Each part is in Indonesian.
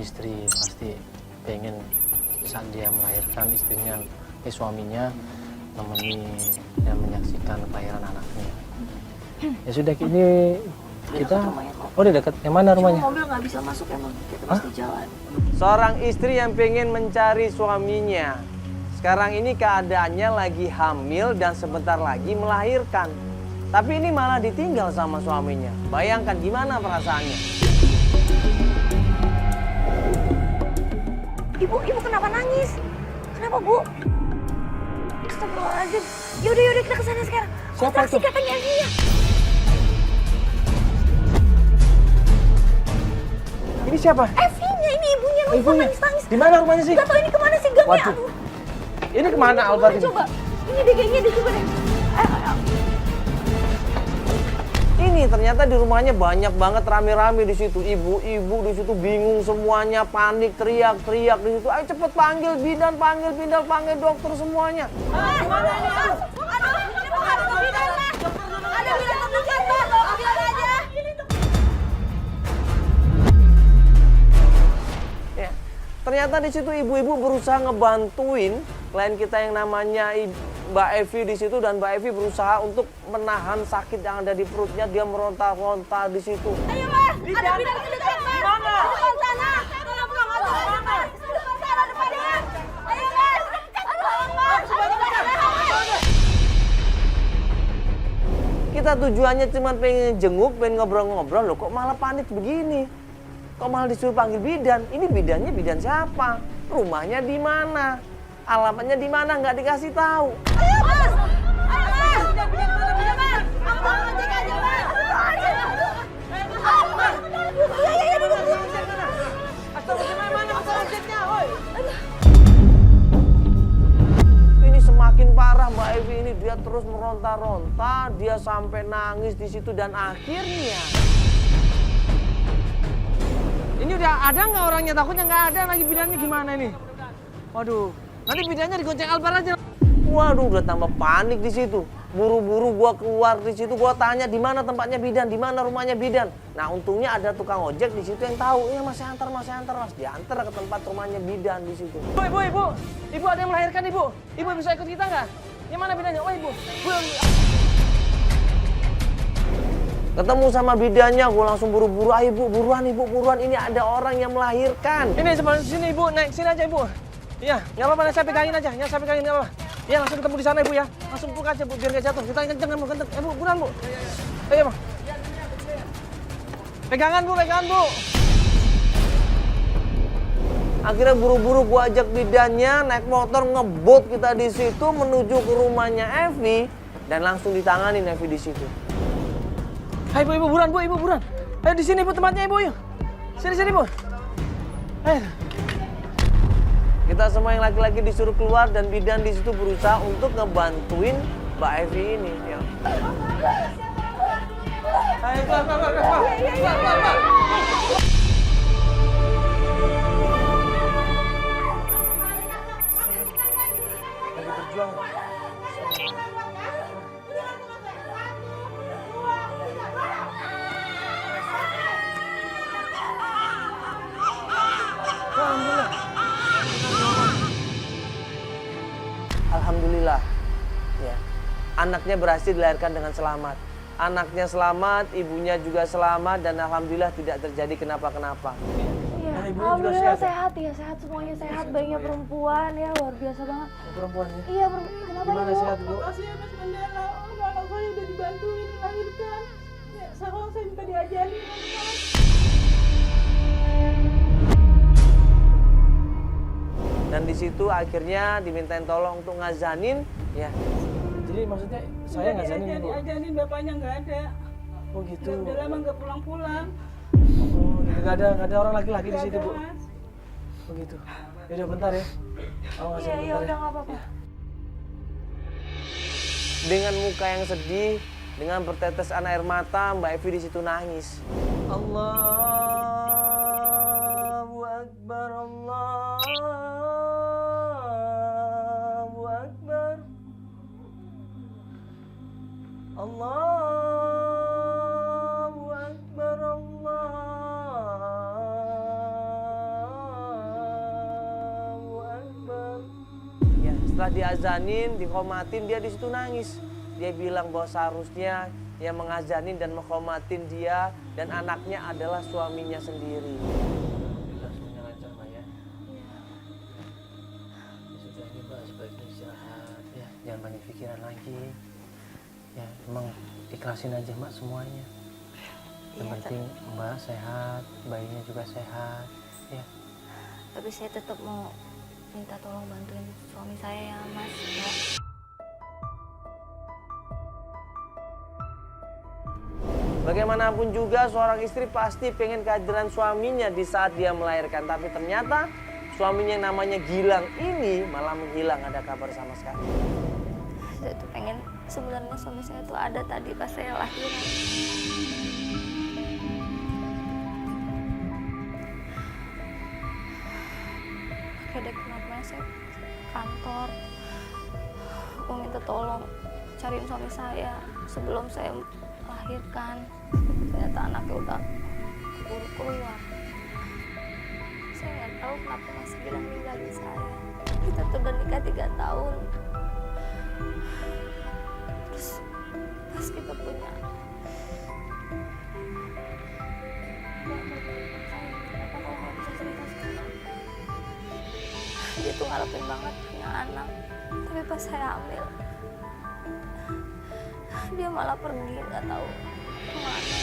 istri pasti pengen saat dia melahirkan suaminya menemani dan menyaksikan kelahiran anaknya. Ya sudah, ini kita udah dekat. Yang mana rumahnya? Cuma mobil nggak bisa masuk, emang kita mesti jalan. Seorang istri yang pengen mencari suaminya. Sekarang ini keadaannya lagi hamil dan sebentar lagi melahirkan. Tapi ini malah ditinggal sama suaminya. Bayangkan gimana perasaannya. Ibu kenapa nangis? Kenapa, Bu? Astagfirullahaladzim. Yaudah kita kesana sekarang. Siapa Kontraksi itu? katanya Evinya. Ini siapa? Evinya, ini ibunya. Lu Ibunya? nangis-nangis. Di mana rumahnya sih? Gak tau ini kemana sih gangnya. Waduh. Aduh. Ini kemana Albert ini? Coba. Ini deh kayaknya deh, coba deh. Ayo. Ini ternyata di rumahnya banyak banget rame-rame di situ. Ibu-ibu di situ bingung semuanya, panik, teriak-teriak di situ. Ayo cepet panggil bidan, panggil dokter semuanya. Gimana ini? Ada bidan lah. Ada bidan terdekat, Pak. Ambil aja. Ya. Ternyata di situ ibu-ibu berusaha ngebantuin klien kita yang namanya Mbak Evi di situ, dan Mbak Evi berusaha untuk menahan sakit yang ada di perutnya. Dia meronta-ronta di situ. Ayo, Mas. Ada bidan terdekat, Mas. Di depan sana. Tolong, Mas. Di depan sana depannya. Ayo, Mas. Tolong, Mas. Kita tujuannya cuma pengen jenguk, pengen ngobrol-ngobrol, loh kok malah panik begini? Kok malah disuruh panggil bidan? Ini bidannya bidan siapa? Rumahnya di mana? Alamatnya di mana? Nggak dikasih tahu. Ayo, Mas. Ayo, Mas. Bidan mana, bidan mana? Abang ngecek aja, Mas. Iya, duduk. Ini semakin parah Mbak Evi ini, dia terus meronta-ronta, dia sampai nangis di situ, dan akhirnya ini udah ada nggak orangnya? Takutnya nggak ada lagi, bidannya gimana ini? Waduh, nanti bidannya digonceng Albar aja. Waduh, udah tambah panik di situ. Buru-buru gua keluar di situ, gua tanya di mana tempatnya bidan, di mana rumahnya bidan. Nah, untungnya ada tukang ojek di situ yang tahu. Iya, Mas, antar Mas. Diantar ke tempat rumahnya bidan di situ. Ibu ada yang melahirkan, Ibu. Ibu bisa ikut kita nggak? Yang mana bidannya? Oh, Ibu. Ketemu sama bidannya, gue langsung buru-buru. Ayo Bu, buruan Ibu, buruan. Ini ada orang yang melahirkan. Ini sebelah sini, Ibu. Naik sini aja, Ibu. Iya, nggak apa-apa. Saya pegangin aja. Saya pegangin, nggak apa-apa. Iya, langsung ketemu di sana, Ibu ya. Langsung peluk aja, Bu, biar nggak jatuh. Kita kenceng, Bu, kenceng. Bu, buruan, Bu. Ayo, Bang. Pegangan, Bu. Akhirnya buru-buru gue ajak bidannya, naik motor, ngebut kita di situ menuju ke rumahnya Evi, dan langsung ditanganin Evi di situ. Ayo, Ibu, buruan, Bu. Ibu, buruan. Ayo, di sini, Bu, tempatnya, Ibu. Yuk. Sini, Bu. Ayo. Kita semua yang laki-laki disuruh keluar, dan bidan di situ berusaha untuk ngebantuin Mbak Evi ini. Ya. Ayo, keluar. Alhamdulillah, ya, anaknya berhasil dilahirkan dengan selamat. Anaknya selamat, ibunya juga selamat, dan alhamdulillah tidak terjadi kenapa-kenapa. Iya, Nah, ibunya juga alhamdulillah sehat ya? sehat, semuanya sehat. Bayinya perempuan ya, luar biasa banget. Perempuan ya? Iya, kenapa Gimana Ibu? sehat, Bu? Makasih ya Mas Mandala, anak saya udah dibantuin melahirkan. Ya, sekarang saya minta diajarin Mas. Dan di situ akhirnya dimintain tolong untuk ngazanin, ya. Jadi maksudnya saya nggak zanin, Bu? Diajarin bapaknya nggak ada. Oh gitu. Udah lama nggak pulang-pulang. Oh, gitu. Nggak ada orang laki-laki di Nggak situ, ada, Bu? Mas. Oh gitu. Ya udah bentar ya. Oh, ngasih Iya, bentar udah ya. nggak apa-apa. Dengan muka yang sedih, dengan bertetes air mata, Mbak Evi di situ nangis. Allahu Akbar, Allahu Akbar, Allahu Akbar, Allahu Setelah diazanin, dikomatin, dia di situ nangis. Dia bilang bahwa seharusnya yang mengazanin dan mengkomatin dia dan anaknya adalah suaminya sendiri. Alhamdulillah semuanya lancar Mbak ya. Ya sudah ini Mbak sebaiknya istirahat ya, jangan banyak pikiran lagi. Ya emang ikhlasin aja Mbak semuanya. Yang penting Mbak sehat, bayinya juga sehat ya. Tapi saya tetap mau minta tolong bantuin suami saya ya Mas. Ya. Bagaimanapun juga seorang istri pasti pengen kehadiran suaminya di saat dia melahirkan. Tapi ternyata suaminya yang namanya Gilang ini malah menghilang, ada kabar sama sekali. Saya tuh pengen sebenarnya suami saya tuh ada tadi pas saya lahiran. Oke deh, kenapa saya kantor mau minta tolong cariin suami saya sebelum saya melahirkan. Ternyata anaknya udah keburu keluar. Saya nggak tahu kenapa Mas Gilang ninggalin saya. Kita tuh udah nikah 3 tahun. Terus pas kita punya dia tuh ngarepin banget punya anak, tapi pas saya hamil dia malah pergi nggak tahu kemana.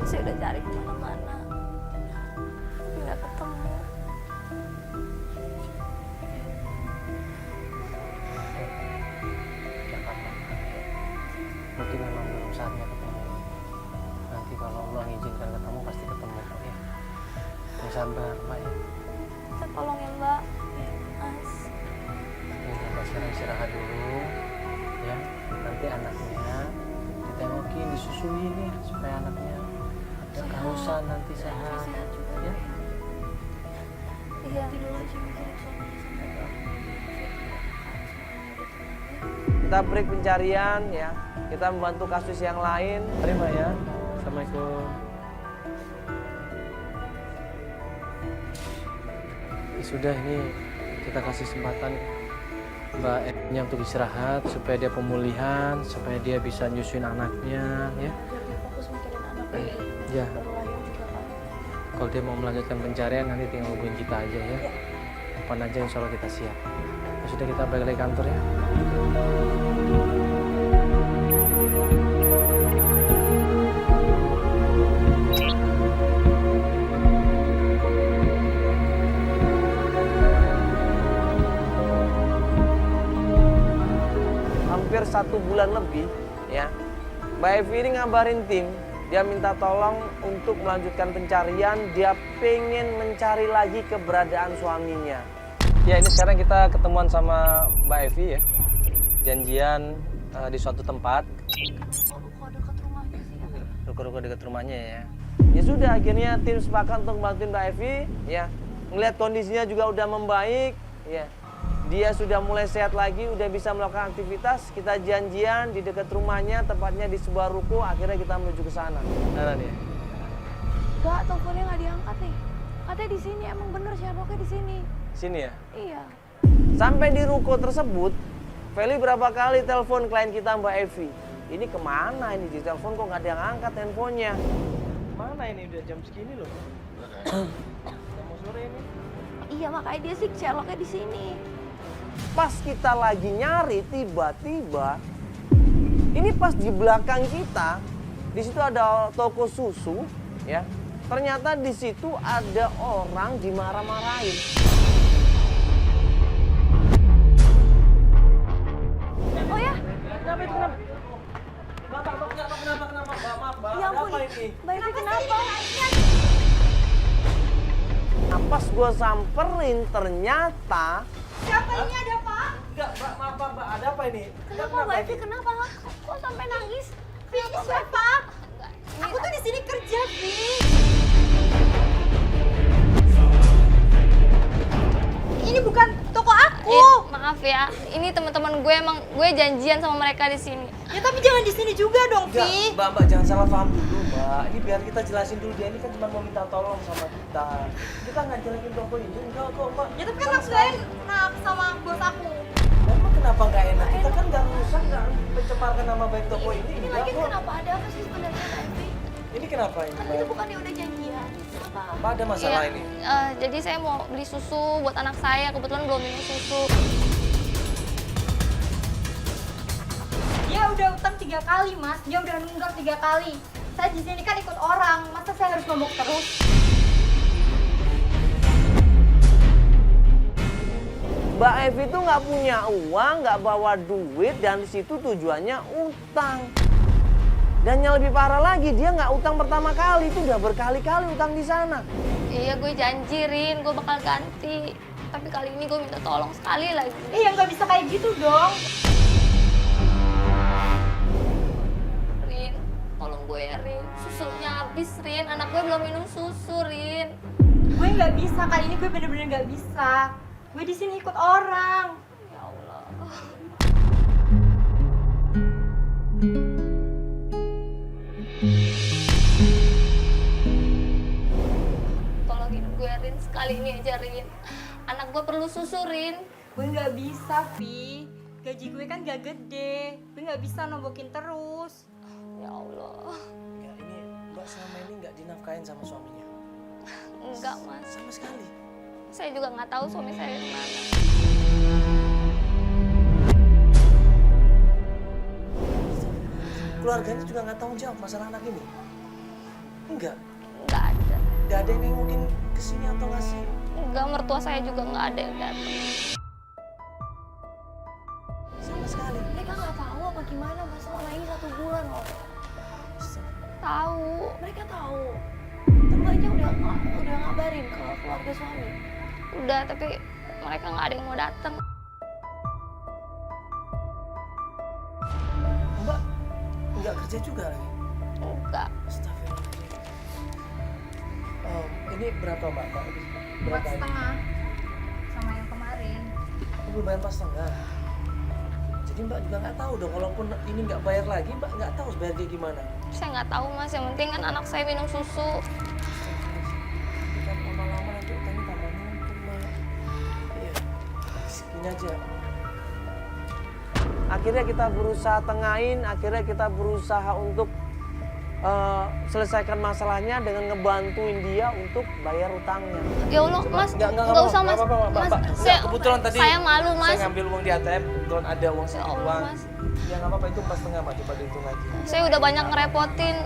Saya udah cari kemana-mana tapi nggak ketemu. Gak apa-apa. Mungkin memang belum saatnya ketemu. Nanti kalau Allah mengizinkan ketemu pasti ketemu kok ya. Yang sabar Mbak ya. Kita tolong ya Mbak. Mas. Ini Mbak sekarang istirahat dulu ya. Nanti anaknya ditengokin, disusuin ya supaya anaknya ada kehausan nanti sehat ya. Iya. Kita break pencarian ya. Kita membantu kasus yang lain. Mari Mbak ya. Assalamualaikum. Ya sudah, ini kita kasih kesempatan Mbak Enya untuk istirahat supaya dia pemulihan, supaya dia bisa nyusuin anaknya ya. Jadi fokus mikirin anaknya. Ya. Baru lahir juga kan. Kalau dia mau melanjutkan pencarian nanti tinggal hubungin kita aja ya. Kapan aja insya Allah kita siap. Ya sudah, kita balik lagi kantor ya. Hampir 1 bulan lebih ya, Mbak Evi ini ngabarin tim, dia minta tolong untuk melanjutkan pencarian, dia pengen mencari lagi keberadaan suaminya. Ya ini sekarang kita ketemuan sama Mbak Evi ya, janjian di suatu tempat. Kok dekat rumahnya sih ya? Ruko-ruko dekat rumahnya ya. Ya sudah, akhirnya tim sepakat untuk bantuin Mbak Evi ya. Ngelihat kondisinya juga udah membaik ya. Dia sudah mulai sehat lagi, udah bisa melakukan aktivitas. Kita janjian di dekat rumahnya, tepatnya di sebuah ruko. Akhirnya kita menuju ke sana. Mana nih? Enggak, teleponnya nggak diangkat nih. Katanya di sini, emang bener Sherlocknya di sini. Sini ya. Iya. Sampai di ruko tersebut, Feli berapa kali telepon klien kita Mbak Evi. Ini kemana ini? Di telepon kok nggak ada yang angkat handphonenya. Mana ini? Udah jam segini loh. Udah mau sore ini. Iya, makanya dia sih Sherlocknya di sini. Pas kita lagi nyari, tiba-tiba ini pas di belakang kita, di situ ada toko susu, ya. Ternyata di situ ada orang dimarah-marahin. Oh ya? Kenapa itu kenapa? Kenapa? Mbak, Ya ampun, apa ini? Mbak Evi kenapa? Nah, pas gue samperin ternyata Siapa ini, ada apa? enggak, Mbak, ada apa ini? Kenapa Mbak Evi kenapa? Kok sampai nangis? Vi, ini siapa? Aku tuh di sini kerja, Vi. Ini bukan toko aku. Maaf ya, ini teman-teman gue, emang gue janjian sama mereka di sini. Ya tapi jangan di sini juga dong, Enggak, Vi. Mbak, jangan salah paham dulu, Mbak. Mbak, ini biar kita jelasin dulu, dia ini kan cuma mau minta tolong sama kita. Kita nggak jelekin toko ini, enggak kok Mbak. Ya tapi kan aku gak enak sama bos aku. Emang kenapa nggak enak? Kita kan nggak rusak, nggak mencemarkan nama baik toko ini. Ini Enggak lagi kok. kenapa ada apa sih sebenarnya Kak Evi? Ini kenapa ini Kan Mbak? kita bukannya udah janjian. Apa? Apa ada masalah Iya, ini? jadi saya mau beli susu buat anak saya, kebetulan belum minum susu. Dia udah utang 3 kali mas, dia udah nunggak 3 kali. Saya di sini kan ikut orang, masa saya harus ngomong terus? Mbak Evi tuh nggak punya uang, nggak bawa duit, dan di situ tujuannya utang. Dan yang lebih parah lagi, dia nggak utang pertama kali, itu udah berkali-kali utang di sana. Iya, gue janjirin, gue bakal ganti. Tapi kali ini gue minta tolong sekali lagi. Iya nggak bisa kayak gitu dong. Rin, tolong gue ya Rin. Susunya habis Rin, anak gue belum minum susu Rin. Gue nggak bisa, kali ini gue bener-bener nggak bisa. Gue di sini ikut orang. Ya Allah. Tolongin gue Rin, sekali ini aja Rin. Anak gue perlu susu Rin. Gue nggak bisa, Vi. Gaji gue kan gak gede. Gue nggak bisa nombokin terus. Ya Allah. Ya ini Mbak selama ini nggak dinafkahin sama suaminya? Enggak mas, Sama sekali. saya juga nggak tahu suami saya di mana. Keluarganya juga nggak tanggung jawab masalah anak ini? Enggak? Nggak ada. Nggak ada yang nengokin kesini atau ngasih? Enggak, mertua saya juga nggak ada yang datang. Sama sekali. Mereka nggak tahu apa gimana mas selama ini 1 bulan loh. Tahu. Mereka tahu. Mbaknya udah ngabarin ke keluarga suami. Udah, tapi mereka nggak ada yang mau datang. Mbak nggak kerja juga lagi? Enggak. Astagfirullahaladzim. Ini berapa Mbak? Empat Berapa ini? setengah sama yang kemarin. Oh, belum bayar 4,5. Jadi Mbak juga nggak tahu dong, kalaupun ini nggak bayar lagi, Mbak nggak tahu bayar dia gimana. Saya nggak tahu mas, yang penting kan anak saya minum susu. Kan lama-lama nanti utangnya tambah numpuk Mbak. Iya, segini aja. Akhirnya kita berusaha tengahin, akhirnya kita berusaha untuk selesaikan masalahnya dengan ngebantuin dia untuk bayar utangnya. Ya Allah mas, Nggak nggak usah mas. apa-apa, Mbak. Mas, Mbak, saya, kebetulan tadi saya malu mas. Saya ngambil uang di ATM, kebetulan ada uang Ya sedikit Allah uang. mas, Ya nggak apa-apa, itu 4,5 Mbak, coba dihitung lagi. saya udah banyak ngerepotin.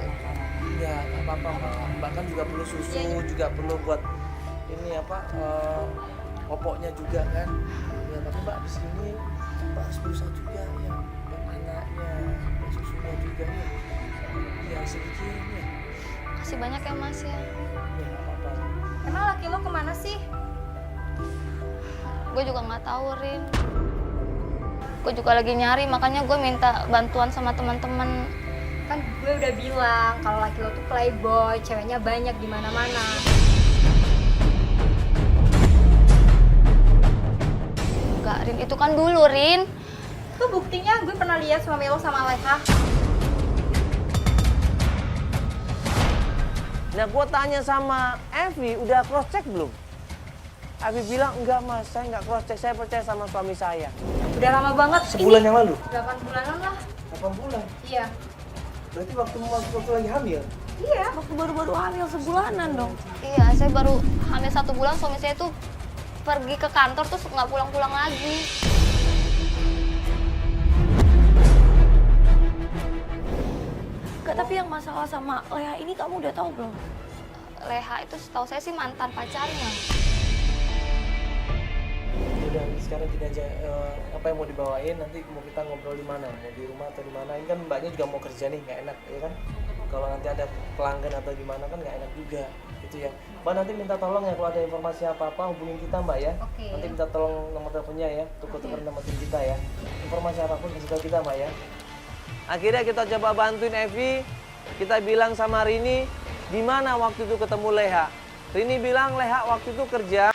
Ya nggak apa-apa Mbak, Mbak kan juga perlu susu, juga perlu buat ini apa, popoknya juga kan. Ya tapi Mbak di sini Mbak harus berusaha juga ya, buat anaknya, buat susunya juga ya. Ya sedikit ya. Kasih banyak ya mas ya. Ya nggak apa-apa. Emang laki lo kemana sih? Gue juga nggak tahu Rin. Gue juga lagi nyari, makanya gue minta bantuan sama teman-teman. Kan gue udah bilang kalau laki lo tuh playboy, ceweknya banyak di mana-mana. Enggak Rin, itu kan dulu Rin. Tuh buktinya gue pernah lihat suami lo sama Leha. Nah gue tanya sama Evi, udah cross check belum? Evi bilang enggak mas, saya nggak cross check, saya percaya sama suami saya. Udah lama banget. Sebulan yang lalu? 8 bulanan lah. 8 bulan? Iya. Berarti waktu lagi hamil? Iya. Waktu baru-baru hamil sebulanan dong. Iya, saya baru hamil 1 bulan, suami saya tuh pergi ke kantor terus nggak pulang-pulang lagi. Gak, tapi yang masalah sama Leha ini kamu udah tahu belum? Leha itu setahu saya sih mantan pacarnya. Udah sekarang gini aja, apa yang mau dibawain nanti mau kita ngobrol di mana, mau di rumah atau di mana? Ini kan mbaknya juga mau kerja nih, nggak enak ya kan? Kalau nanti ada pelanggan atau gimana kan nggak enak juga, gitu ya. Mbak nanti minta tolong ya kalau ada informasi apa-apa hubungin kita mbak ya. Oke. Nanti minta tolong nomor teleponnya ya, tukar-tukar nomor tim kita ya. Informasi apapun kasih tahu kita mbak ya. Akhirnya kita coba bantuin Evi, kita bilang sama Rini, di mana waktu itu ketemu Leha. Rini bilang Leha waktu itu kerja